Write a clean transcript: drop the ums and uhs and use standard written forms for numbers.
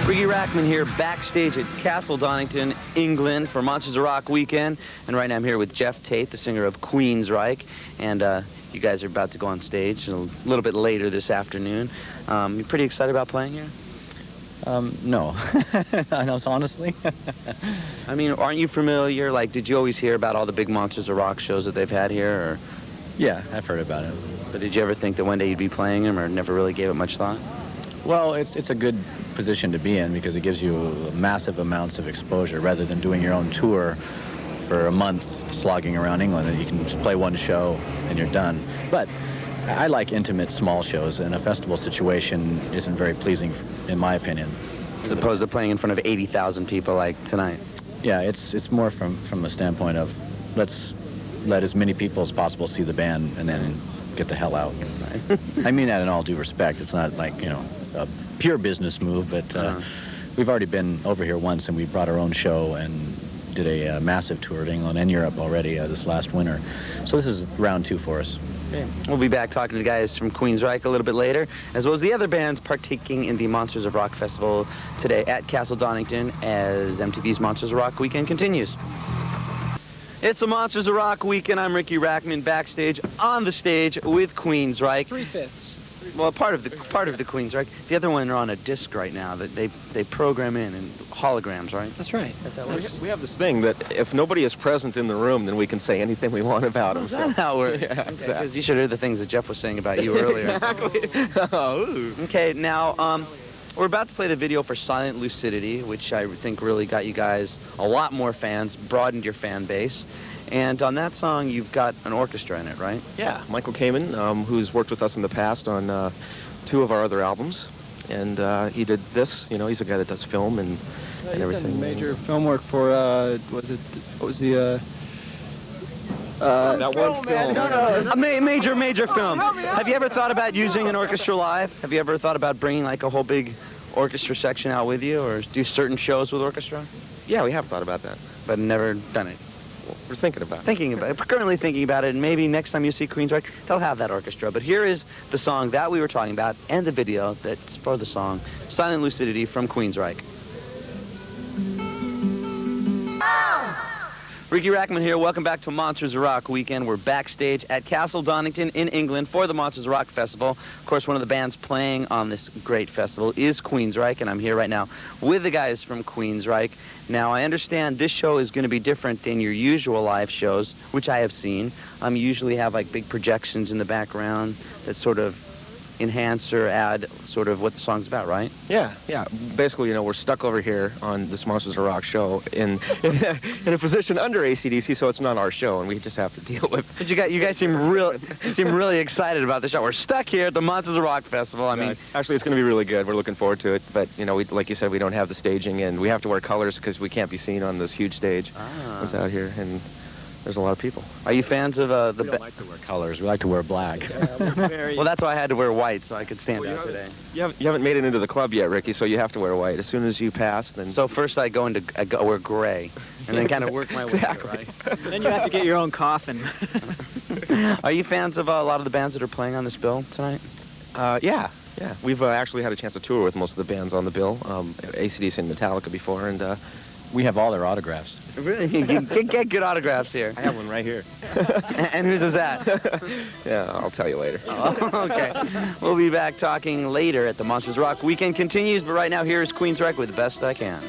Riki Rachtman here backstage at Castle Donington, England for Monsters of Rock weekend. And right now I'm here with Jeff Tate, the singer of QUEENSRYCHE. And you guys are about to go on stage a little bit later this afternoon. You pretty excited about playing here? No. Honestly. I mean, aren't you familiar? Like, did you always hear about all the big Monsters of Rock shows that they've had here? Or? Yeah, I've heard about it. But did you ever think that one day you'd be playing them, or never really gave it much thought? Well, it's a good position to be in because it gives you massive amounts of exposure rather than doing your own tour for a month slogging around England. You can just play one show and you're done. But I like intimate small shows, and a festival situation isn't very pleasing in my opinion. As opposed to playing in front of 80,000 people like tonight. Yeah, it's more from the standpoint of let's let as many people as possible see the band and then get the hell out. I mean that in all due respect. It's not like, you know, a pure business move, but we've already been over here once and we brought our own show and did a massive tour of England and Europe already this last winter. So this is round 2 for us. Okay. We'll be back talking to the guys from QUEENSRYCHE a little bit later, as well as the other bands partaking in the Monsters of Rock Festival today at Castle Donington as MTV's Monsters of Rock weekend continues. It's a Monsters of Rock weekend. I'm Riki Rachtman backstage on the stage with QUEENSRYCHE. 3/5. Well, part of the QUEENSRYCHE. The other one are on a disc right now that they program in holograms, right? That's right. That's how it works. We have this thing that if nobody is present in the room, then we can say anything we want about them. Is that how it works? Yeah, okay, exactly. Because you should hear the things that Jeff was saying about you earlier. Exactly. Oh. Okay, now we're about to play the video for Silent Lucidity, which I think really got you guys a lot more fans, broadened your fan base. And on that song, you've got an orchestra in it, right? Yeah, Michael Kamen, who's worked with us in the past on 2 of our other albums. And he did this, you know, he's a guy that does film and everything. Done major film work for, what was the, that one film. No. A major film. Have you ever thought about using an orchestra live? Have you ever thought about bringing like a whole big orchestra section out with you, or do certain shows with orchestra? Yeah, we have thought about that. But never done it. We're thinking about it. Currently thinking about it, and maybe next time you see QUEENSRYCHE, they'll have that orchestra. But here is the song that we were talking about, and the video that's for the song, Silent Lucidity from QUEENSRYCHE. Riki Rachtman here. Welcome back to Monsters of Rock weekend. We're backstage at Castle Donington in England for the Monsters of Rock Festival. Of course, one of the bands playing on this great festival is QUEENSRYCHE, and I'm here right now with the guys from QUEENSRYCHE. Now, I understand this show is going to be different than your usual live shows, which I have seen. You usually have like big projections in the background that sort of enhance or add sort of what the song's about, right? Yeah. Basically, you know, we're stuck over here on this Monsters of Rock show in a position under AC/DC, so it's not our show, and we just have to deal with. But you guys seem really excited about the show. We're stuck here at the Monsters of Rock Festival. I mean, actually, it's going to be really good. We're looking forward to it. But you know, like you said, we don't have the staging, and we have to wear colors because we can't be seen on this huge stage that's out here, and there's a lot of people. Are you fans of the? We don't like to wear colors. We like to wear black. Well, that's why I had to wear white so I could stand out today. You haven't made it into the club yet, Riki, so you have to wear white. As soon as you pass, then. So first I wear gray, and then kind of work my way exactly. right. Then you have to get your own coffin. Are you fans of a lot of the bands that are playing on this bill tonight? Yeah. We've actually had a chance to tour with most of the bands on the bill. AC/DC and Metallica before, and We have all their autographs. Really? You get good autographs here. I have one right here. And whose is that? yeah, I'll tell you later. Oh, okay. We'll be back talking later at the Monsters of Rock weekend continues, but right now here is QUEENSRYCHE with Best I Can.